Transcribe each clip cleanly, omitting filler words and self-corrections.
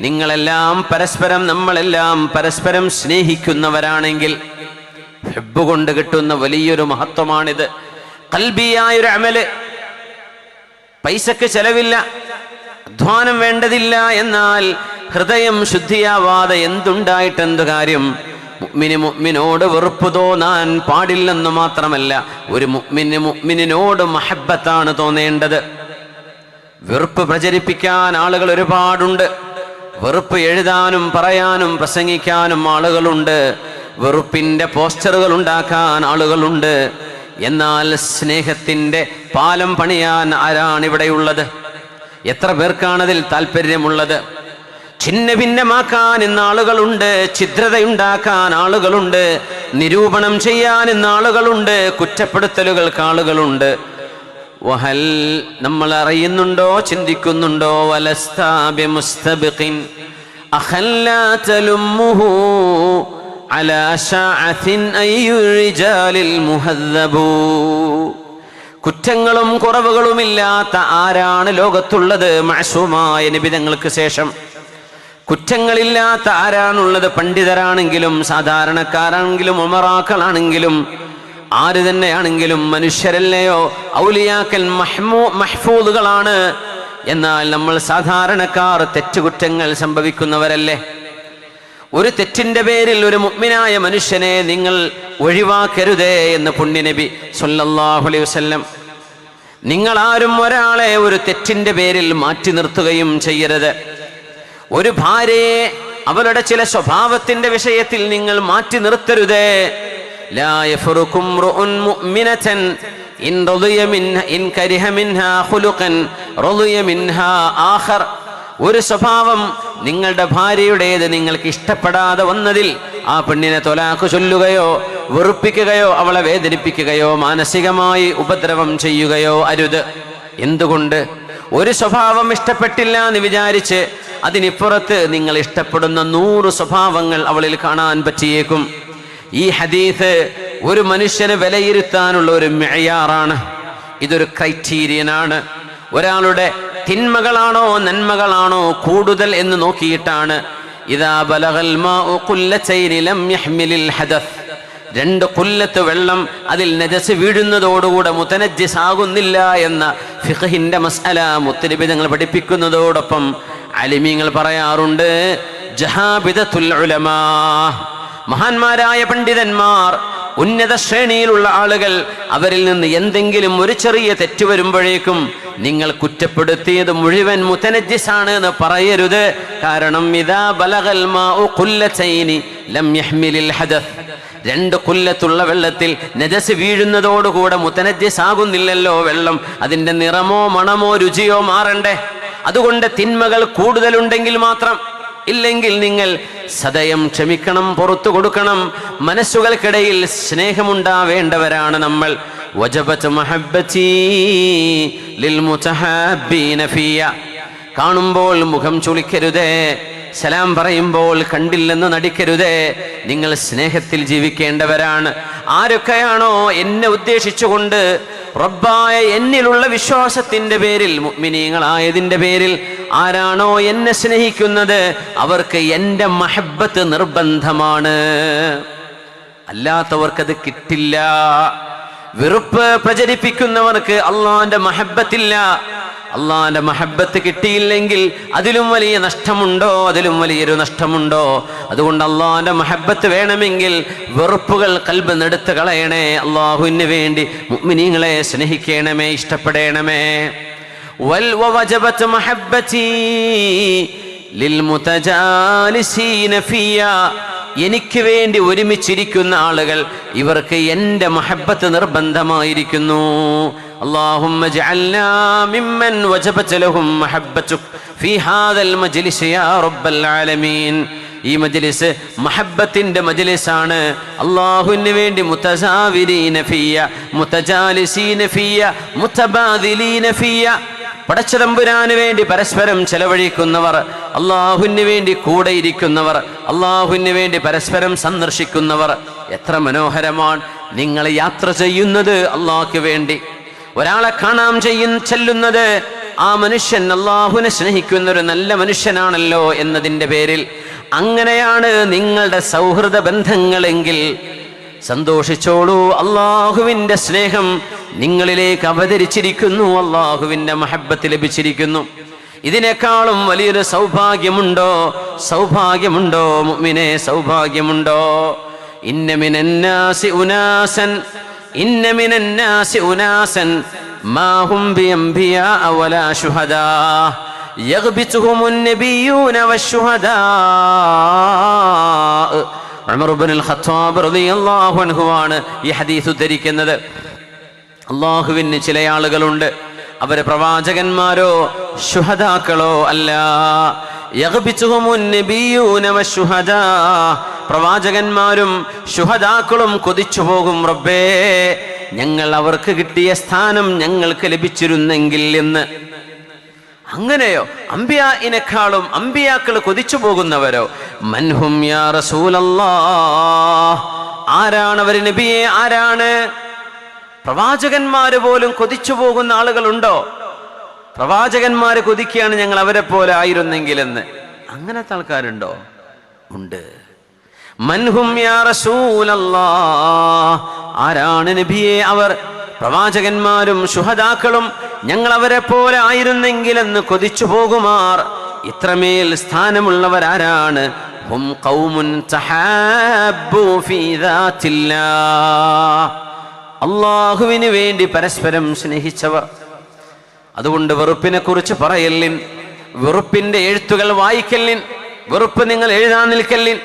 നിങ്ങളെല്ലാം പരസ്പരം, നമ്മളെല്ലാം പരസ്പരം സ്നേഹിക്കുന്നവരാണെങ്കിൽ, ഹബ്ബ് കൊണ്ട് കിട്ടുന്ന വലിയൊരു മഹത്വമാണിത്. ഖൽബിയായൊരു അമല്, പൈസക്ക് ചെലവില്ല, അധ്വാനം വേണ്ടതില്ല. എന്നാൽ ഹൃദയം ശുദ്ധിയാവാതെ എന്തുണ്ടായിട്ടെന്തു കാര്യം? മുഅ്മിനോട് വെറുപ്പ് തോന്നാൻ പാടില്ലെന്ന് മാത്രമല്ല, ഒരു മുഅ്മിനിനോട് മഹബ്ബത്താണ് തോന്നേണ്ടത്. വെറുപ്പ് പ്രചരിപ്പിക്കാൻ ആളുകൾ ഒരുപാടുണ്ട്. വെറുപ്പ് എഴുതാനും പറയാനും പ്രസംഗിക്കാനും ആളുകളുണ്ട്. വെറുപ്പിന്റെ പോസ്റ്ററുകൾ ഉണ്ടാക്കാൻ ആളുകളുണ്ട്. എന്നാൽ സ്നേഹത്തിന്റെ പാലം പണിയാൻ ആരാണ് ഇവിടെയുള്ളത്? എത്ര പേർക്കാണതിൽ താല്പര്യമുള്ളത്? ഛിന്ന ഭിന്നമാക്കാൻ ഇന്ന് ആളുകളുണ്ട്, ഛിദ്രതയുണ്ടാക്കാൻ ആളുകളുണ്ട്, നിരൂപണം ചെയ്യാൻ ഇന്ന് ആളുകളുണ്ട്, കുറ്റപ്പെടുത്തലുകൾക്ക് ആളുകളുണ്ട്. വഹൽ, നമ്മൾ അറിയുന്നുണ്ടോ, ചിന്തിക്കുന്നുണ്ടോ? വലസ്താ ബിമുസ്തബിഖിൻ അഖല്ലാ തലുമ്മുഹു അലാ ശഅത്തിൻ അയ്യുർ റിജാലിൽ മുഹദ്ദബു. കുറ്റങ്ങളും കുറവുകളുമില്ലാത്ത ആരാണ് ലോകത്തുള്ളത്? മഅസൂമായ നിബിതങ്ങൾക്ക് ശേഷം കുറ്റങ്ങളില്ലാത്ത ആരാണുള്ളത്? പണ്ഡിതരാണെങ്കിലും സാധാരണക്കാരാണെങ്കിലും ഉമറാക്കളാണെങ്കിലും ആര് തന്നെയാണെങ്കിലും മനുഷ്യരല്ലയോ? ഔലിയാക്കൽ മഹ്ഫൂദുകളാണ്. എന്നാൽ നമ്മൾ സാധാരണക്കാർ തെറ്റുകുറ്റങ്ങൾ സംഭവിക്കുന്നവരല്ലേ? ഒരു തെറ്റിന്റെ പേരിൽ ഒരു മുഅ്മിനായ മനുഷ്യനെ നിങ്ങൾ ഒഴിവാക്കരുതേ എന്ന് പുണ്യനബി സ്വല്ലല്ലാഹു അലൈഹി വസല്ലം. നിങ്ങൾ ആരും ഒരാളെ ഒരു തെറ്റിന്റെ പേരിൽ മാറ്റി നിർത്തുകയും ചെയ്യരുത്. ഒരു ഭാര്യയെ അവരുടെ ചില സ്വഭാവത്തിന്റെ വിഷയത്തിൽ നിങ്ങൾ മാറ്റി നിർത്തരുതേ. ലാ യഫറുകും റുഉൻ മുഅ്മിനതൻ ഇൻ റളിയ മിൻഹ ഇൻ കരിഹ മിൻഹാ ഖുലുഖൻ റളിയ മിൻഹാ ആഖർ. ഒരു സ്വഭാവം നിങ്ങളുടെ ഭാര്യയുടേത് നിങ്ങൾക്ക് ഇഷ്ടപ്പെടാതെ വന്നതിൽ ആ പെണ്ണിനെ തൊലാഖ് ചൊല്ലുകയോ വെറുപ്പിക്കുകയോ അവളെ വേദനിപ്പിക്കുകയോ മാനസികമായി ഉപദ്രവം ചെയ്യുകയോ അരുത്. എന്തുകൊണ്ട്? ഒരു സ്വഭാവം ഇഷ്ടപ്പെട്ടില്ല എന്ന് വിചാരിച്ച് അതിനിപ്പുറത്ത് നിങ്ങൾ ഇഷ്ടപ്പെടുന്ന 100 സ്വഭാവങ്ങൾ അവളിൽ കാണാൻ പറ്റിയേക്കും. ഈ ഹദീസ് ഒരു മനുഷ്യനെ വിലയിരുത്താനുള്ള ഒരു മെഅയാറാണ്. ഇതൊരു ക്രൈറ്റീരിയനാണ്. ഒരാളുടെ തിന്മകളാണോ നന്മകളാണോ കൂടുതൽ എന്ന് നോക്കിയിട്ടാണ്. ഇദാ ബലഗൽ മാഉ ഖുല്ലതൈനി ലം യഹ്മിലിൽ ഹദസ്. 2 ഖുല്ലത്ത് വെള്ളം അതിൽ നജസ് വീഴുന്നതോടുകൂടെ മുതനജ്ജിസ് ആകുന്നില്ല എന്ന ഫിഖ്ഹിന്റെ മസ്അല മുത്തനബി തങ്ങൾ പഠിപ്പിക്കുന്നതോടൊപ്പം അലിമീങ്ങൾ പറയാറുണ്ട്, ജഹാബിദത്തുൽ ഉലമാ, മഹാന്മാരായ പണ്ഡിതന്മാർ, ഉന്നത ശ്രേണിയിലുള്ള ആളുകൾ, അവരിൽ നിന്ന് എന്തെങ്കിലും ഒരു ചെറിയ തെറ്റ് വരുമ്പോഴേക്കും നിങ്ങൾ കുറ്റപ്പെടുത്തിയത് മുഴുവൻ മുതനജ്ജിസാണ് എന്ന് പറയരുത്. കാരണം ഇദാ ബലഗൽ മാഉ ഖുല്ലതൈനി ലം യഹ്മിലിൽ ഹദസ്. 2 ഖുല്ലത്തുള്ള വെള്ളത്തിൽ നജസ് വീഴുന്നതോടുകൂടെ മുതനജ്ജിസ് ആകുന്നില്ലല്ലോ വെള്ളം. അതിന്റെ നിറമോ മണമോ രുചിയോ മാറണ്ടേ? അതുകൊണ്ട് തിന്മകൾ കൂടുതലുണ്ടെങ്കിൽ മാത്രം, ഇല്ലെങ്കിൽ നിങ്ങൾ സദയം ക്ഷമിക്കണം, പുറത്തു കൊടുക്കണം. മനസ്സുകൾക്കിടയിൽ സ്നേഹമുണ്ടാവേണ്ടവരാണ് നമ്മൾ. വജബത് മഹബ്ബതി ലിൽ മുതഹബ്ബീന ഫിയ. കാണുമ്പോൾ മുഖം ചുളിക്കരുതേ, സലാം പറയുമ്പോൾ കണ്ടില്ലെന്ന് നടിക്കരുതേ. നിങ്ങൾ സ്നേഹത്തിൽ ജീവിക്കേണ്ടവരാണ്. ആരൊക്കെയാണോ എന്നെ ഉദ്ദേശിച്ചുകൊണ്ട് റബ്ബായ എന്നിലുള്ള വിശ്വാസത്തിന്റെ പേരിൽ, മുഅ്മിനീങ്ങളായതിന്റെ പേരിൽ ആരാണോ എന്നെ സ്നേഹിക്കുന്നത് അവർക്ക് എൻ്റെ മഹബ്ബത്ത് നിർബന്ധമാണ്. അല്ലാത്തവർക്കത് കിട്ടില്ല. വെറുപ്പ് പ്രചരിപ്പിക്കുന്നവർക്ക് അള്ളാന്റെ മഹബ്ബത്തില്ല. അള്ളാന്റെ മഹബ്ബത്ത് കിട്ടിയില്ലെങ്കിൽ അതിലും വലിയ നഷ്ടമുണ്ടോ? അതിലും വലിയൊരു നഷ്ടമുണ്ടോ? അതുകൊണ്ട് അള്ളാന്റെ മഹബ്ബത്ത് വേണമെങ്കിൽ വെറുപ്പുകൾ ഖൽബ് നെടുത്ത് കളയണേ. അള്ളാഹുവിന് വേണ്ടി മുഅ്മിനീങ്ങളെ സ്നേഹിക്കണമേ, ഇഷ്ടപ്പെടണമേ. വവജബത് മഹബ്ബതി ലിൽമുതജാലിസീന ഫിയ. എനിക്ക് വേണ്ടി ഒരുമിച്ചിരിക്കുന്ന ആളുകൾ, ഇവർക്ക് എൻ്റെ മഹബ്ബത്ത് നിർബന്ധമായിരിക്കുന്നു. اللهم اجعلنا ممن وجبت لهم محبتك في هذا المجلس يا رب العالمين. ഈ മജ്ലിസ് മഹബ്ബത്തിന്റെ മജ്ലിസാണ്. അല്ലാഹുവിന് വേണ്ടി മുതസാവിരീന ഫിയ, മുതജാലിസീന ഫിയ, മുതബാദിലീന ഫിയ. പടച്ചതമ്പുരാന് വേണ്ടി പരസ്പരം ചെലവഴിക്കുന്നവർ, അല്ലാഹുവിന് വേണ്ടി കൂടെ ഇരിക്കുന്നവർ, അല്ലാഹുവിന് വേണ്ടി പരസ്പരം സന്ദർശിക്കുന്നവർ. എത്ര മനോഹരമാണ്! നിങ്ങൾ യാത്ര ചെയ്യുന്നത് അല്ലാഹുവിന് വേണ്ടി, ഒരാളെ കാണാൻ ചെല്ലുന്നത് ആ മനുഷ്യൻ അള്ളാഹുവിനെ സ്നേഹിക്കുന്ന ഒരു നല്ല മനുഷ്യനാണല്ലോ എന്നതിൻ്റെ പേരിൽ അങ്ങനെയാണ് നിങ്ങളുടെ സൗഹൃദ ബന്ധങ്ങളെങ്കിൽ സന്തോഷിച്ചോളൂ. അള്ളാഹുവിൻ്റെ സ്നേഹം നിങ്ങളിലേക്ക് അവതരിച്ചിരിക്കുന്നു, അള്ളാഹുവിൻ്റെ മഹബ്ബത്ത് ലഭിച്ചിരിക്കുന്നു. ഇതിനേക്കാളും വലിയൊരു സൗഭാഗ്യമുണ്ടോ? സൗഭാഗ്യമുണ്ടോ മുഅ്മിനേ? സൗഭാഗ്യമുണ്ടോ? ഇന്ന മിനന്നാസി ഉനാസൻ മാ ഹും ബിഅംബിയാ വലാ ശുഹദാ യഗ്ബിതുഹുമുൻ നബിയ്യൂന വശുഹദാ. ഉമർ ഇബ്നുൽ ഖത്താബ് റളിയല്ലാഹു അൻഹു ആണ് ഈ ഹദീസ് ഉദ്ധരിക്കുന്നത്. അള്ളാഹുവിന് ചില ആളുകളുണ്ട്, അവര് പ്രവാചകന്മാരോ ശുഹദാക്കളോ അല്ല. യഗ്ബിതുഹുമുൻ നബിയ്യൂന വശുഹദാ, പ്രവാചകന്മാരും ശുഹദാക്കളും കൊതിച്ചു പോകും, റബ്ബേ ഞങ്ങൾ അവർക്ക് കിട്ടിയ സ്ഥാനം ഞങ്ങൾക്ക് ലഭിച്ചിരുന്നെങ്കിൽ എന്ന്. അങ്ങനെയോ? അംബിയാഇനെക്കാളും അംബിയാക്കൾ കൊതിച്ചു പോകുന്നവരോ? മൻഹും യാ റസൂലല്ലാഹ്, ആരാണവർ നബിയെ? ആരാണ്? പ്രവാചകന്മാര് പോലും കൊതിച്ചു പോകുന്ന ആളുകളുണ്ടോ? പ്രവാചകന്മാര് കൊതിക്കുകയാണ് ഞങ്ങൾ അവരെ പോലെ ആയിരുന്നെങ്കിലെന്ന്. അങ്ങനത്തെ ആൾക്കാരുണ്ടോ? ഉണ്ട്. മൻഹും യാ റസൂലല്ലാഹ്, ആരാണ് നബിയെ അവർ? പ്രവാചകന്മാരും ശുഹദാക്കളും ഞങ്ങൾ അവരെ പോലെ ആയിരുന്നെങ്കിലെന്ന് കൊതിച്ചു പോകുമാർ ഇത്രമേൽ സ്ഥാനമുള്ളവരാരാണ്? ഹും ഖൗമുൻ തഹാബ്ബു ഫീ ദാത്തില്ലാഹ്, അല്ലാഹുവിന് വേണ്ടി പരസ്പരം സ്നേഹിച്ചവർ. അതുകൊണ്ട് വെറുപ്പിനെ കുറിച്ച് പറയല്ലിൻ, വെറുപ്പിന്റെ എഴുത്തുകൾ വായിക്കല്ലിൻ, വെറുപ്പ് നിങ്ങൾ എഴുതാൻ നിൽക്കല്ലിൻ.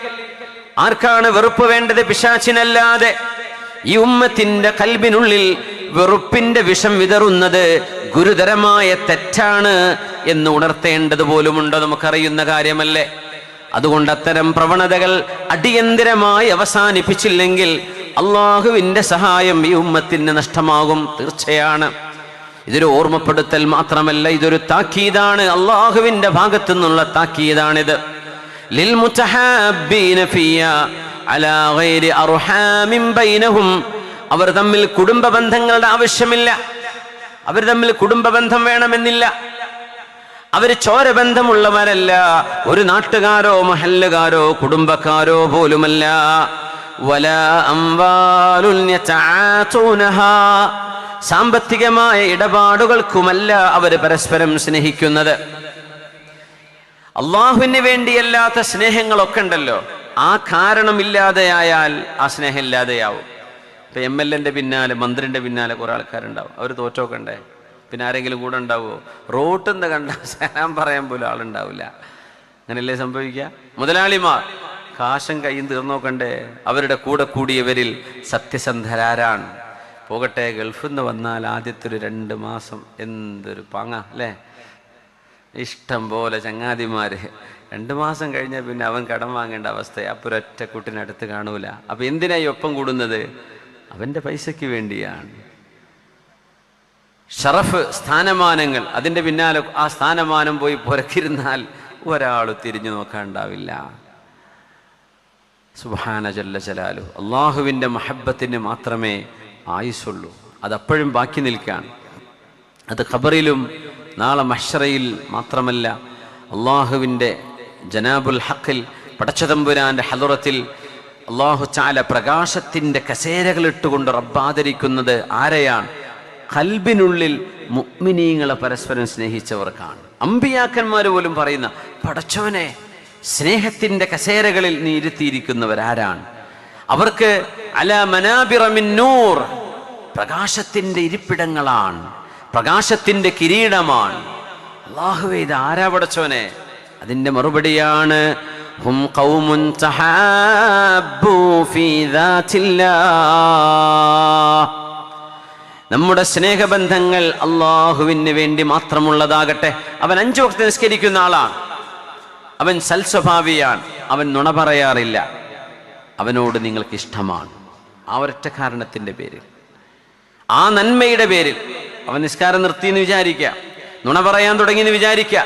ആർക്കാണ് വെറുപ്പ് വേണ്ടത്? പിശാചിനല്ലാതെ. ഈ ഉമ്മത്തിന്റെ കൽബിനുള്ളിൽ വെറുപ്പിന്റെ വിഷം വിതറുന്നത് ഗുരുതരമായ തെറ്റാണ് എന്ന് ഉണർത്തേണ്ടത് പോലുമുണ്ടോ? നമുക്കറിയുന്ന കാര്യമല്ലേ. അതുകൊണ്ട് അത്തരം പ്രവണതകൾ അടിയന്തിരമായി അവസാനിപ്പിച്ചില്ലെങ്കിൽ അള്ളാഹുവിന്റെ സഹായം ഈ ഉമ്മത്തിന് നഷ്ടമാകും, തീർച്ചയാണ്. ഇതൊരു ഓർമ്മപ്പെടുത്തൽ മാത്രമല്ല, ഇതൊരു താക്കീതാണ്, അള്ളാഹുവിന്റെ ഭാഗത്തു നിന്നുള്ള താക്കീതാണിത്. ലിൽ മുതഹാബ്ബീന ഫിയാ അലാ ഗൈരി അർഹാമിൻ ബൈനഹും, അവർ തമ്മിൽ കുടുംബ ബന്ധങ്ങളുടെ ആവശ്യമില്ല, അവർ തമ്മിൽ കുടുംബ ബന്ധം വേണമെന്നില്ല, അവര് ചോരബന്ധമുള്ളവരല്ല, ഒരു നാട്ടുകാരോ മഹല്ലുകാരോ കുടുംബക്കാരോ പോലുമല്ല. വലാ അംവാലുൻ യതആതൂനഹാ, സാമ്പത്തികമായ ഇടപാടുകൾക്കുമല്ല അവര് പരസ്പരം സ്നേഹിക്കുന്നത്. അള്ളാഹുവിന് വേണ്ടിയല്ലാത്ത സ്നേഹങ്ങളൊക്കെ ഉണ്ടല്ലോ, ആ കാരണമില്ലാതെയായാൽ ആ സ്നേഹം ഇല്ലാതെയാവും. ഇപ്പൊ MLA പിന്നാലെ, മന്ത്രിന്റെ പിന്നാലെ കുറെ ആൾക്കാരുണ്ടാവും, അവർ തോറ്റോക്കണ്ടേ? പിന്നെ ആരെങ്കിലും കൂടെ ഉണ്ടാവുമോ? റോട്ടിൽ നിന്ന് കണ്ട സലാം പറയാൻ പോലും ആളുണ്ടാവില്ല. അങ്ങനെയല്ലേ സംഭവിക്കുക? മുതലാളിമാർ കാശം കയ്യും തീർന്നോക്കണ്ടേ? അവരുടെ കൂടെ കൂടിയവരിൽ സത്യസന്ധരാരാണ്? പോകട്ടെ, ഗൾഫിൽ നിന്ന് വന്നാൽ ആദ്യത്തെ ഒരു 2 മാസം എന്തൊരു പാങ്ങ അല്ലേ? ഇഷ്ടം പോലെ ചങ്ങാതിമാര്. 2 മാസം കഴിഞ്ഞാൽ പിന്നെ അവൻ കടം വാങ്ങേണ്ട അവസ്ഥ. അപ്പോൾ ഒരൊറ്റ കുട്ടിനടുത്ത് കാണൂല. അപ്പൊ എന്തിനായി ഒപ്പം കൂടുന്നത്? അവന്റെ പൈസയ്ക്ക് വേണ്ടിയാണ്. ഷറഫ്, സ്ഥാനമാനങ്ങൾ, അതിന്റെ പിന്നാലെ ആ സ്ഥാനമാനം പോയി പുരക്കിരുന്നാൽ ഒരാൾ തിരിഞ്ഞു നോക്കാണ്ടാവില്ല. സുബ്ഹാന ജല്ല ജലാലു. അള്ളാഹുവിന്റെ മഹബ്ബത്തിന് മാത്രമേ ആയുസുള്ളൂ, അതപ്പോഴും ബാക്കി നിൽക്കാൻ. അത് ഖബറിലും നാളെ മഹ്ശറയിൽ മാത്രമല്ല, അള്ളാഹുവിൻ്റെ ജനാബുൽ ഹഖിൽ, പടച്ചതമ്പുരാന്റെ ഹദറത്തിൽ അള്ളാഹു തആല പ്രകാശത്തിന്റെ കസേരകൾ ഇട്ടുകൊണ്ട് റബ്ബാദരിക്കുന്നത് ആരെയാണ്? ഖൽബിനുള്ളിൽ മുഅ്മിനീങ്ങളെ പരസ്പരം സ്നേഹിച്ചവർക്കാണ്. അമ്പിയാക്കന്മാർ പോലും പറയുന്ന, പടച്ചവനെ സ്നേഹത്തിന്റെ കസേരകളിൽ നീ ഇരുത്തിയിരിക്കുന്നവരാരാണ്? അവർക്ക് അലാ മനാബിറ മിൻ നൂർ, പ്രകാശത്തിന്റെ ഇരിപ്പിടങ്ങളാണ്, പ്രകാശത്തിന്റെ കിരീടമാണ്. അല്ലാഹുവേ, ഇത് ആരാ പടച്ചവനെ? അതിന്റെ മറുപടിയാണ് ഹും ഖൗമുൻ തഹാബ്ബു ഫീ ദാത്തില്ലാഹ്. നമ്മുടെ സ്നേഹബന്ധങ്ങൾ അള്ളാഹുവിന് വേണ്ടി മാത്രമുള്ളതാകട്ടെ. അവൻ 5 വക്ത് നിസ്കരിക്കുന്ന ആളാണ്, അവൻ സൽസ്വഭാവിയാണ്, അവൻ നുണ പറയാറില്ല, അവനോട് നിങ്ങൾക്ക് ഇഷ്ടമാണ്. ആ ഒരൊറ്റ കാരണത്തിന്റെ പേരിൽ, ആ നന്മയുടെ പേരിൽ അവൻ നിസ്കാരം നിർത്തിയെന്ന് വിചാരിക്കുക, നുണ പറയാൻ തുടങ്ങിയെന്ന് വിചാരിക്കുക,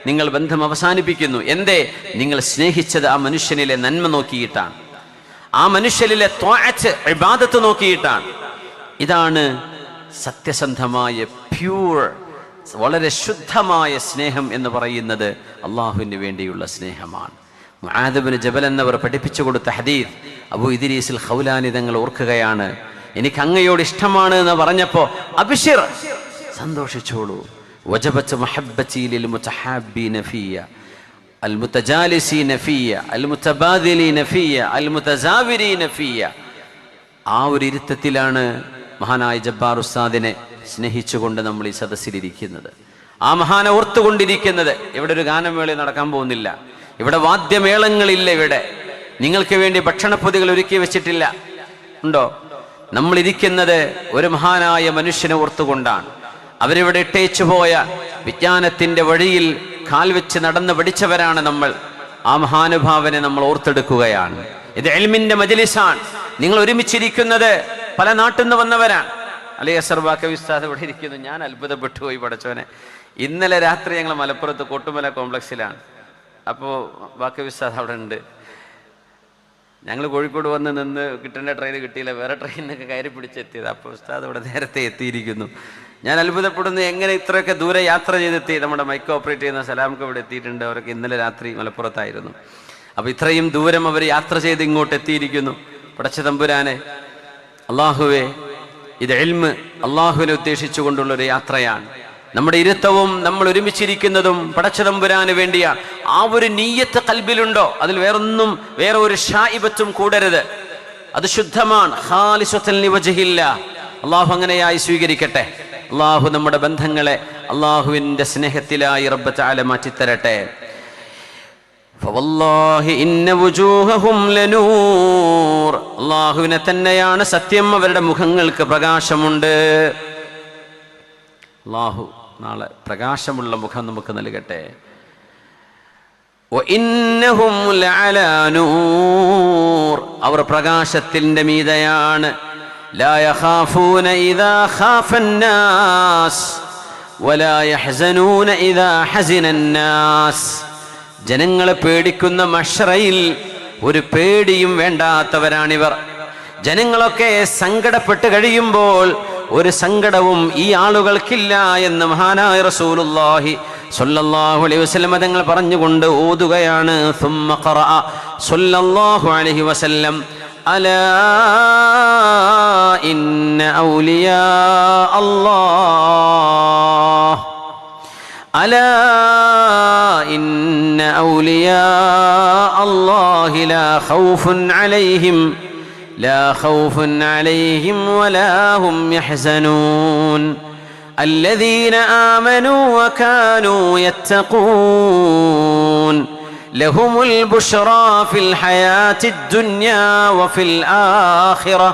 നിങ്ങൾ ബന്ധം അവസാനിപ്പിക്കുന്നു. എന്തേ? നിങ്ങൾ സ്നേഹിച്ചത് ആ മനുഷ്യനിലെ നന്മ നോക്കിയിട്ടാണ്, ആ മനുഷ്യനിലെ ത്വഅത്ത്, ഇബാദത്ത് നോക്കിയിട്ടാണ്. ഇതാണ് സത്യസന്ധമായ പ്യൂർ വളരെ ശുദ്ധമായ സ്നേഹം എന്ന് പറയുന്നത് അള്ളാഹുവിന് വേണ്ടിയുള്ള സ്നേഹമാണ്. മുആദ് ഇബ്നു ജബൽ എന്നവർ പഠിപ്പിച്ചു കൊടുത്ത ഹദീസ് അബൂ ഇദ്രീസിൽ ഖൗലാനി തങ്ങൾ ഓർക്കുകയാണ്. എനിക്ക് അങ്ങയോട് ഇഷ്ടമാണ് എന്ന് പറഞ്ഞപ്പോൾ അബ്ശിർ, സന്തോഷിച്ചോളൂ, വജബത്ത് മഹബ്ബതി ലിൽ മുതഹാബ്ബീന ഫിയ അൽ മുതജാലിസീന ഫിയ അൽ മുതബാദിലീന ഫിയ അൽ മുതസാവിരീന ഫിയ. ആ ഒരു ഇരുത്തത്തിലാണ് മഹാനായ ജബ്ബാർ ഉസ്താദിനെ സ്നേഹിച്ചുകൊണ്ട് നമ്മൾ ഈ സദസ്സിലിരിക്കുന്നത്, ആ മഹാനെ ഓർത്തുകൊണ്ടിരിക്കുന്നത്. ഇവിടെ ഒരു ഗാനമേള നടക്കാൻ പോകുന്നില്ല, ഇവിടെ വാദ്യമേളങ്ങളില്ല, ഇവിടെ നിങ്ങൾക്ക് വേണ്ടി ഭക്ഷണപ്പൊതികൾ ഒരുക്കി വെച്ചിട്ടില്ല. ഉണ്ടോ? നമ്മൾ ഇരിക്കുന്നത് ഒരു മഹാനായ മനുഷ്യനെ ഓർത്തുകൊണ്ടാണ്. അവരിവിടെ ഇട്ടേച്ചു പോയ വിജ്ഞാനത്തിന്റെ വഴിയിൽ കാൽ വെച്ച് നടന്ന് പഠിച്ചവരാണ് നമ്മൾ. ആ മഹാനുഭാവനെ നമ്മൾ ഓർത്തെടുക്കുകയാണ്. ഇത് ഇൽമിന്റെ മജ്ലിസാണ്. നിങ്ങൾ ഒരുമിച്ചിരിക്കുന്നത് പല നാട്ടിൽ നിന്ന് വന്നവരാണ്. അലി അസർ ബാക്കവി ഉസ്താദ് ഇവിടെ ഇരിക്കുന്നു. ഞാൻ അത്ഭുതപ്പെട്ടു പോയി, പടച്ചോനെ. ഇന്നലെ രാത്രി ഞങ്ങൾ മലപ്പുറത്ത് കോട്ടുമല കോംപ്ലക്സിലാണ്. അപ്പോൾ ബാക്കവി ഉസ്താദ് അവിടെ ഉണ്ട്. ഞങ്ങൾ കോഴിക്കോട് വന്ന് നിന്ന് കിട്ടേണ്ട ട്രെയിൻ കിട്ടിയില്ല, വേറെ ട്രെയിനൊക്കെ കയറി പിടിച്ചെത്തിയത്. അപ്പോൾ ഉസ്താദ് ഇവിടെ നേരത്തെ എത്തിയിരിക്കുന്നു. ഞാൻ അത്ഭുതപ്പെടുന്നു, എങ്ങനെ ഇത്രയൊക്കെ ദൂരെ യാത്ര ചെയ്തെത്തി. നമ്മുടെ മൈക്ക് ഓപ്പറേറ്റ് ചെയ്യുന്ന സലാമൊക്കെ ഇവിടെ എത്തിയിട്ടുണ്ട്. അവരൊക്കെ ഇന്നലെ രാത്രി മലപ്പുറത്തായിരുന്നു. അപ്പോൾ ഇത്രയും ദൂരം അവർ യാത്ര ചെയ്ത് ഇങ്ങോട്ട് എത്തിയിരിക്കുന്നു. പടച്ച തമ്പുരാനെ, അള്ളാഹുവേ, ഇത് ഇൽമ് അള്ളാഹുവിനെ ഉദ്ദേശിച്ചുകൊണ്ടുള്ളൊരു യാത്രയാണ്. നമ്മുടെ ഇരുത്തവും നമ്മൾ ഒരുമിച്ചിരിക്കുന്നതും പടച്ച തമ്പുരാന് വേണ്ടിയാണ്. ആ ഒരു നീയത്ത് ഖൽബിലുണ്ടോ, അതിൽ വേറെ ഒരു ഷായിബത്തും കൂടരുത്. അത് ശുദ്ധമാണ്. ഖാലിസത്തൻ ലിവജ്ഹില്ലാ. അള്ളാഹു അങ്ങനെയായി സ്വീകരിക്കട്ടെ. അള്ളാഹു നമ്മുടെ ബന്ധങ്ങളെ അള്ളാഹുവിൻ്റെ സ്നേഹത്തിലായി റബ്ബ് തആല മാറ്റിത്തരട്ടെ. ഫവല്ലാഹി ഇന്ന വുജൂഹഹും ലനൂർ. അള്ളാഹുവിനെ തന്നെയാണ് സത്യം, അവരുടെ മുഖങ്ങൾക്ക് പ്രകാശമുണ്ട്. അള്ളാഹു നാളെ പ്രകാശമുള്ള മുഖം നമുക്ക് നൽകട്ടെ. വഇന്നഹും ലഅലാ നൂർ. അവർ പ്രകാശത്തിന്റെ മീതെയാണ്. ലാ യഖാഫൂന ഇദാ ഖാഫന്നാസ് വലാ യഹ്സനൂന ഇദാ ഹസിനന്നാസ്. ജനങ്ങളെ പേടിക്കുന്ന മഹ്ശറയിൽ ഒരു പേടിയും വേണ്ടാത്തവരാണിവർ. ജനങ്ങളൊക്കെ സങ്കടപ്പെട്ട് കഴിയുമ്പോൾ ഒരു സങ്കടവും ഈ ആളുകൾക്കില്ല എന്ന് മഹാനായ റസൂലുള്ളാഹി സ്വല്ലല്ലാഹു അലൈഹി വസല്ലം തങ്ങൾ പറഞ്ഞുകൊണ്ട് ഓതുകയാണ്. സുമ്മ ഖറഅ സ്വല്ലല്ലാഹു അലൈഹി വസല്ലം അലാ ഇന്ന ഔലിയാ അല്ലാഹ് അലാ ഇന്ന ഔലിയാ അല്ലാഹി ലാ ഖൗഫുൻ അലൈഹിം لا خوف عليهم ولا هم يحزنون الذين آمنوا وكانوا يتقون لهم البشرى في الحياة الدنيا وفي الآخرة.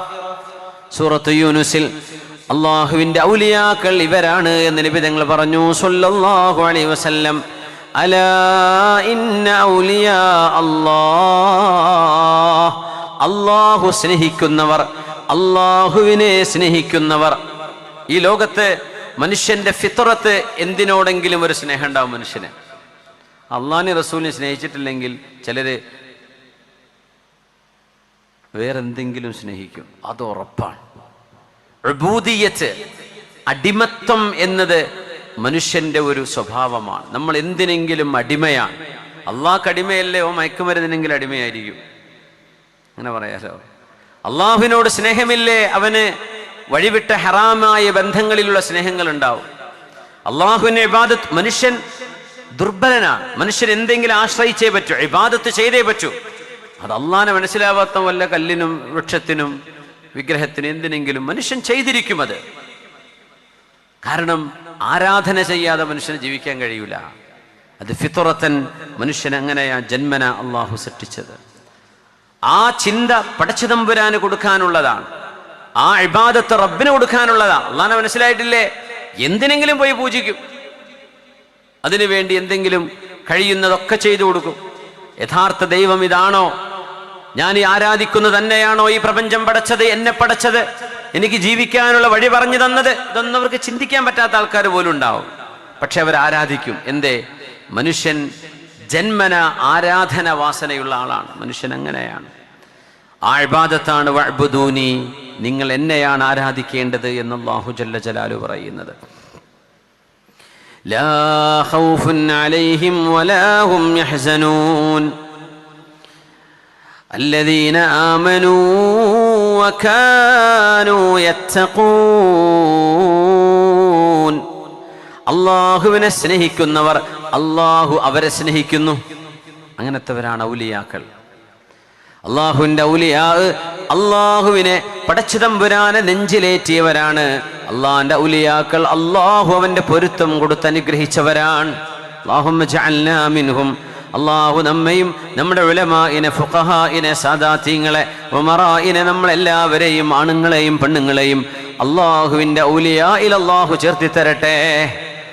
സൂറത്ത് യൂനുസിൽ അല്ലാഹുവിൻ്റെ ഔലിയാക്കൾ ഇവരാണ് എന്ന് നബി തങ്ങൾ പറഞ്ഞു സ്വല്ലല്ലാഹു അലൈഹി വസല്ലം. അലാ ഇന്ന ഔലിയാ അല്ലാഹ്. അള്ളാഹു സ്നേഹിക്കുന്നവർ, അള്ളാഹുവിനെ സ്നേഹിക്കുന്നവർ. ഈ ലോകത്ത് മനുഷ്യന്റെ ഫിത്രത്ത് എന്തിനോടെങ്കിലും ഒരു സ്നേഹം ഉണ്ടാവും മനുഷ്യന്. അള്ളാഹിനെ റസൂലിനെ സ്നേഹിച്ചിട്ടില്ലെങ്കിൽ ചിലര് വേറെന്തെങ്കിലും സ്നേഹിക്കും, അത് ഉറപ്പാണ്. ഉബൂദിയ്യത്ത്, അടിമത്വം എന്നത് മനുഷ്യന്റെ ഒരു സ്വഭാവമാണ്. നമ്മൾ എന്തിനെങ്കിലും അടിമയാണ്. അള്ളാഹ്ക്ക് അടിമയല്ലേ, ഓ മയക്കുമരുന്നിനെങ്കിലും അടിമയായിരിക്കും, അങ്ങനെ പറയാലോ. അള്ളാഹുവിനോട് സ്നേഹമില്ലേ, അവന് വഴിവിട്ട ഹറാമായ ബന്ധങ്ങളിലുള്ള സ്നേഹങ്ങൾ ഉണ്ടാവും. അള്ളാഹുവിനെ ഇബാദത്ത്, മനുഷ്യൻ ദുർബലനാണ്. മനുഷ്യൻ എന്തെങ്കിലും ആശ്രയിച്ചേ പറ്റൂ, ഇബാദത്ത് ചെയ്തേ പറ്റൂ. അത് അള്ളാഹിനെ മനസ്സിലാവാത്ത വല്ല കല്ലിനും വൃക്ഷത്തിനും വിഗ്രഹത്തിനും എന്തിനെങ്കിലും മനുഷ്യൻ ചെയ്തിരിക്കും. അത് കാരണം ആരാധന ചെയ്യാതെ മനുഷ്യന് ജീവിക്കാൻ കഴിയൂല. അത് ഫിത്രത്തൻ, മനുഷ്യൻ അങ്ങനെയാ ജന്മന അള്ളാഹു സൃഷ്ടിച്ചത്. ആ ചിന്ത പടച്ച തമ്പുരാന് കൊടുക്കാനുള്ളതാണ്. ആ ഇബാദത്ത് റബ്ബിന് കൊടുക്കാനുള്ളതാണ്. അള്ളാഹനെ മനസ്സിലായിട്ടില്ലേ, എന്തിനെങ്കിലും പോയി പൂജിക്കും, അതിനുവേണ്ടി എന്തെങ്കിലും കഴിയുന്നതൊക്കെ ചെയ്തു കൊടുക്കും. യഥാർത്ഥ ദൈവം ഇതാണോ, ഞാൻ ഈ ആരാധിക്കുന്നത് തന്നെയാണോ ഈ പ്രപഞ്ചം പടച്ചത്, എന്നെ പടച്ചത്, എനിക്ക് ജീവിക്കാനുള്ള വഴി പറഞ്ഞു തന്നത്, ഇതൊന്നും അവർക്ക് ചിന്തിക്കാൻ പറ്റാത്ത ആൾക്കാർ പോലും ഉണ്ടാവും. പക്ഷെ അവർ ആരാധിക്കും. എന്തേ? മനുഷ്യൻ ജന്മന ആരാധന വാസനയുള്ള ആളാണ്. മനുഷ്യൻ അങ്ങനെയാണ്. ആ ഇബാദത്താണ് വഅ്ബുദൂനി, നിങ്ങൾ എന്നെയാണ് ആരാധിക്കേണ്ടത് എന്ന് അല്ലാഹു ജല്ല ജലാലു പറയുന്നത്. ലാ ഖൗഫുൻ അലൈഹിം വലാ ഹും യഹ്സനൂൻ الذين آمنوا وكانوا يتقون അല്ലാഹുവിനെ സ്നേഹിക്കുന്നവർ അല്ലാഹു അവരെ സ്നേഹിക്കുന്നു. അങ്ങനത്തെവരാണ് ഔലിയാക്കൾ. അല്ലാഹുവിൻ്റെ ഔലിയാ അല്ലാഹുവിനെ പടച്ചതമ്പുരാനെ നെഞ്ചിലേറ്റിയവരാണ്. അല്ലാഹുവിൻ്റെ ഔലിയാക്കൾ അല്ലാഹു അവൻ്റെ പൊരുത്തം കൊടുത്ത് അനുഗ്രഹിച്ചവരാണ്. അല്ലാഹുമ്മ ജഅൽനാ മിൻഹും. അള്ളാഹു നമ്മയും നമ്മുടെ ഉലമാഇനെ, ഫുഖഹാഇനെ, സാദാത്യങ്ങളെ, ഉമറാഇനെ, നമ്മളെല്ലാവരെയും ആണുങ്ങളെയും പെണ്ണുങ്ങളെയും അള്ളാഹുവിൻ്റെ ഔലിയായിൽ അള്ളാഹു ചേർത്തി തരട്ടെ.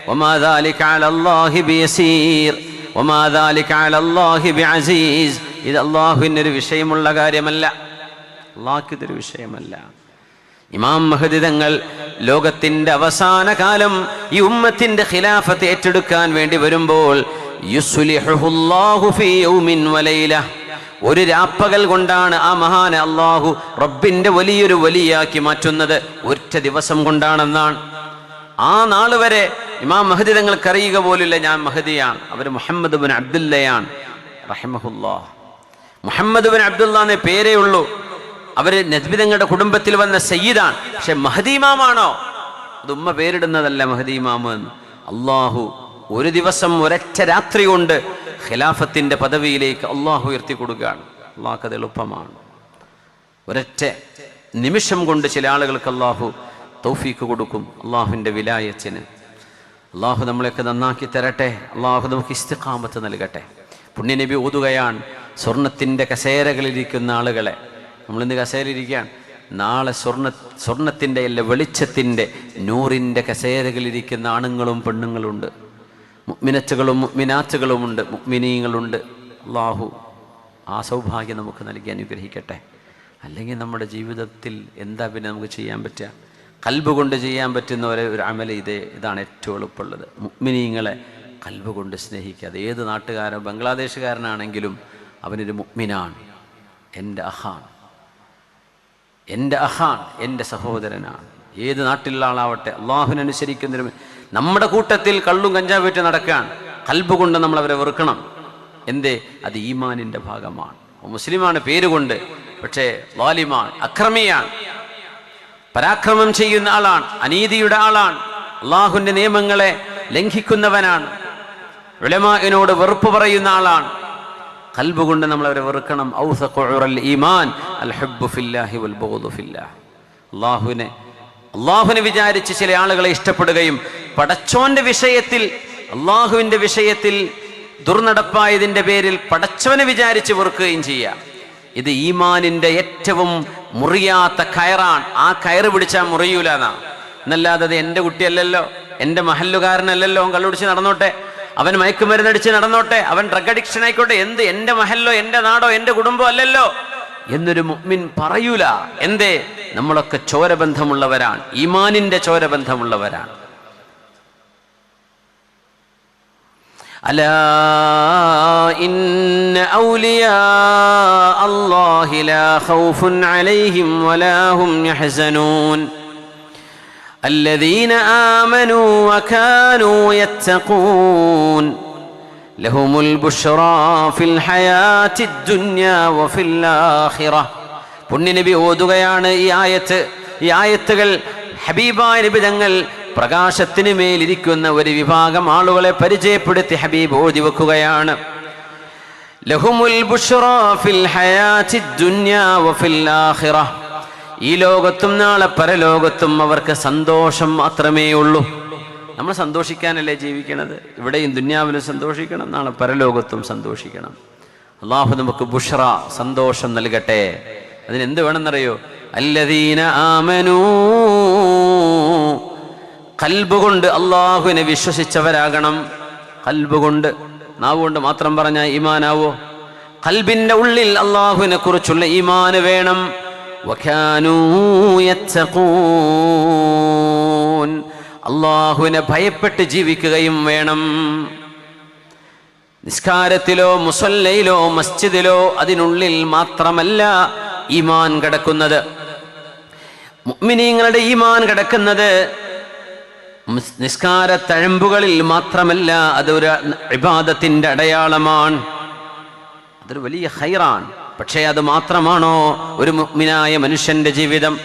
വമാ ദാലിക അലല്ലാഹി ബിയസീർ വമാ ദാലിക അലല്ലാഹി ബിഅസീസ്. ഇത് അള്ളാഹുവിനൊരു വിഷയമുള്ള കാര്യമല്ല, അള്ളാഹ്ക്ക് ഇതൊരു വിഷയമല്ല. ഇമാം മഹ്ദി തങ്ങൾ ലോകത്തിൻ്റെ അവസാന കാലം ഈ ഉമ്മത്തിൻ്റെ ഖിലാഫത്ത് ഏറ്റെടുക്കാൻ വേണ്ടി വരുമ്പോൾ യുസ്ലിഹുല്ലാഹു ഫീ യൗമിൻ വലൈല, ഒരു രാപ്പകൽ കൊണ്ടാണ് ആ മഹാനെ അള്ളാഹു റബ്ബിന്റെ വലിയൊരു വലിയാക്കി മാറ്റുന്നത്. ഒറ്റ ദിവസം കൊണ്ടാണെന്നാണ്. ആ നാൾ വരെ ഇമാം മഹ്ദി തങ്ങൾക്ക് അറിയുക പോലില്ല ഞാൻ മഹ്ദിയാണ്. അവർ മുഹമ്മദ് ബിൻ അബ്ദുല്ലയാണ് റഹിമഹുല്ലാഹ്. മുഹമ്മദ് ബിൻ അബ്ദുല്ല എന്ന പേരേ ഉള്ളൂ. അവര് നബി തങ്ങളുടെ കുടുംബത്തിൽ വന്ന സയ്യിദാണ്. പക്ഷെ മഹ്ദി ഇമാമാണോ? അത് ഉമ്മ പേരിടുന്നതല്ല മഹ്ദി ഇമാം എന്ന്. അള്ളാഹു ഒരു ദിവസം ഒരൊറ്റ രാത്രി കൊണ്ട് ഖിലാഫത്തിന്റെ പദവിയിലേക്ക് അള്ളാഹു ഉയർത്തി കൊടുക്കുകയാണ്. അള്ളാഹ്ക്ക് അത് എളുപ്പമാണ്. ഒരൊറ്റ നിമിഷം കൊണ്ട് ചില ആളുകൾക്ക് അള്ളാഹു തൗഫീക്ക് കൊടുക്കും. അള്ളാഹുവിൻ്റെ വിലായത്തിന് അള്ളാഹു നമ്മളെയൊക്കെ നന്നാക്കി തരട്ടെ. അള്ളാഹു നമുക്ക് ഇസ്തിഖാമത്ത് നൽകട്ടെ. പുണ്യനബി ഓതുകയാണ്, സ്വർണത്തിൻ്റെ കസേരകളിലിരിക്കുന്ന ആളുകളെ. നമ്മളിന്ന് കസേരയിരിക്കുകയാണ്, നാളെ സ്വർണത്തിൻ്റെ അല്ല വെളിച്ചത്തിൻ്റെ നൂറിൻ്റെ കസേരകളിലിരിക്കുന്ന ആണുങ്ങളും പെണ്ണുങ്ങളുണ്ട്, മുഅ്മിനത്തുകളും മുഅ്മിനാത്തുകളുമുണ്ട്, മുഅ്മിനീങ്ങളുണ്ട്. അള്ളാഹു ആ സൗഭാഗ്യം നമുക്ക് നൽകി അനുഗ്രഹിക്കട്ടെ. അല്ലെങ്കിൽ നമ്മുടെ ജീവിതത്തിൽ എന്താ പിന്നെ നമുക്ക് ചെയ്യാൻ പറ്റുക? കൽബ് കൊണ്ട് ചെയ്യാൻ പറ്റുന്ന ഒരു അമല് ഇതാണ് ഏറ്റവും എളുപ്പമുള്ളത്. മുഅ്മിനീങ്ങളെ കൽബ് കൊണ്ട് സ്നേഹിക്കുക. അത് ഏത് നാട്ടുകാരോ ബംഗ്ലാദേശുകാരനാണെങ്കിലും അവനൊരു മുഅ്മിനാണ്, എൻ്റെ അഹാണ്, എൻ്റെ അഹാണ്, എൻ്റെ സഹോദരനാണ്. ഏത് നാട്ടിലുള്ള ആളാവട്ടെ അള്ളാഹുവിനനുസരിക്കുന്നതിന് നമ്മുടെ കൂട്ടത്തിൽ കള്ളും കഞ്ചാവേറ്റ് നടക്കാൻ കൽബ് കൊണ്ട് നമ്മൾ അവരെ വെറുക്കണം. എന്തേ? അത് ഈമാനിൻ്റെ ഭാഗമാണ്. മുസ്ലിമാണ് പേരുകൊണ്ട്, പക്ഷേ ളാലിമാണ്, അക്രമിയാണ്, പരാക്രമം ചെയ്യുന്ന ആളാണ്, അനീതിയുടെ ആളാണ്, അള്ളാഹുവിൻ്റെ നിയമങ്ങളെ ലംഘിക്കുന്നവനാണ്, ഉലമാഇനോട് വെറുപ്പ് പറയുന്ന ആളാണ്. കൽബ് കൊണ്ട് നമ്മൾ അവരെ വെറുക്കണം. ഔസഖു ഉറൽ ഈമാൻ അൽ ഹബ്ബു ഫില്ലാഹി വൽ ബഗ്ദു ഫില്ലാഹ്. അള്ളാഹുവിനെ വിചാരിച്ച് ചില ആളുകളെ ഇഷ്ടപ്പെടുകയും പടച്ചോന്റെ വിഷയത്തിൽ, അള്ളാഹുവിൻ്റെ വിഷയത്തിൽ ദുർനടപ്പായതിൻ്റെ പേരിൽ പടച്ചവനെ വിചാരിച്ച് വെറുക്കുകയും ചെയ്യാം. ഇത് ഈമാനിൻ്റെ ഏറ്റവും മുറിയാത്ത കയറാണ്. ആ കയറ് പിടിച്ചാൽ മുറിയൂല എന്നാ. എന്നല്ലാതെ അത് എൻ്റെ കുട്ടിയല്ലല്ലോ, എൻ്റെ മഹല്ലുകാരനല്ലല്ലോ, അവൻ കള്ളുപിടിച്ച് നടന്നോട്ടെ, അവൻ മയക്കുമരുന്നടിച്ച് നടന്നോട്ടെ, അവൻ ഡ്രഗ് അഡിക്ഷൻ ആയിക്കോട്ടെ, എന്ത് എൻ്റെ മഹല്ലോ, എൻ്റെ നാടോ, എൻ്റെ കുടുംബം അല്ലല്ലോ എന്നൊരു മുഅ്മിൻ പറയൂല. എന്തേ? നമ്മളൊക്കെ ചോരബന്ധമുള്ളവരാണ്, ഈമാനിന്റെ ചോരബന്ധമുള്ളവരാണ്. അലാ ഇന്ന ഔലിയാ അല്ലാഹി ലാ ഖൗഫുൻ അലൈഹിം വലാ ഹും യഹ്സനൂൻ الذين آمنوا وكانوا يتقون لهم البشرى في الحياة الدنيا وفي الآخرة. പുണ്യനബി ഓതുകയാണ് ഈ ആയത്തുകൾ. ഹബീബായ നബി തങ്ങൾ പ്രകാശത്തിന് മേലിരിക്കുന്ന ഒരു വിഭാഗം ആളുകളെ പരിചയപ്പെടുത്തി ഹബീബ് ഓതി വെക്കുകയാണ്. ലഹുമുൽ ബുശ്റാ ഫിൽ ഹയാത്തിദ് ദുനിയാ വഫിൽ ആഖിറ. ഈ ലോകത്തും നാളെ പരലോകത്തും അവർക്ക് സന്തോഷം മാത്രമേ ഉള്ളൂ. നമ്മൾ സന്തോഷിക്കാനല്ലേ ജീവിക്കണത്? ഇവിടെയും ദുനിയാവിലും സന്തോഷിക്കണം, നാളെ പരലോകത്തും സന്തോഷിക്കണം. അള്ളാഹു നമുക്ക് ബുഷ്റ, സന്തോഷം നൽകട്ടെ. അതിനെന്ത് വേണമെന്നറിയോ? അല്ലദീന ആമനൂ, കൽബ് കൊണ്ട് അള്ളാഹുവിനെ വിശ്വസിച്ചവരാകണം. കൽബ് കൊണ്ട്, നാവുകൊണ്ട് മാത്രം പറഞ്ഞാൽ ഈമാനാവോ? കൽബിന്റെ ഉള്ളിൽ അള്ളാഹുവിനെ കുറിച്ചുള്ള ഈമാന് വേണം. വകാനൂ യത്തഖൂൻ, അള്ളാഹുവിനെ ഭയപ്പെട്ട് ജീവിക്കുകയും വേണം. നിസ്കാരത്തിലോ മുസല്ലയിലോ മസ്ജിദിലോ അതിനുള്ളിൽ മാത്രമല്ല ഈമാൻ കിടക്കുന്നത്. മുഅ്മിനീങ്ങളുടെ ഈമാൻ കിടക്കുന്നത് നിസ്കാര തഴമ്പുകളിൽ മാത്രമല്ല, അതൊരു ഇബാദത്തിന്റെ അടയാളമാണ്, അതൊരു വലിയ ഖൈറാണ്. പക്ഷേ അത് മാത്രമാണോ ഒരു മുഅ്മിനായ മനുഷ്യന്റെ ജീവിതം?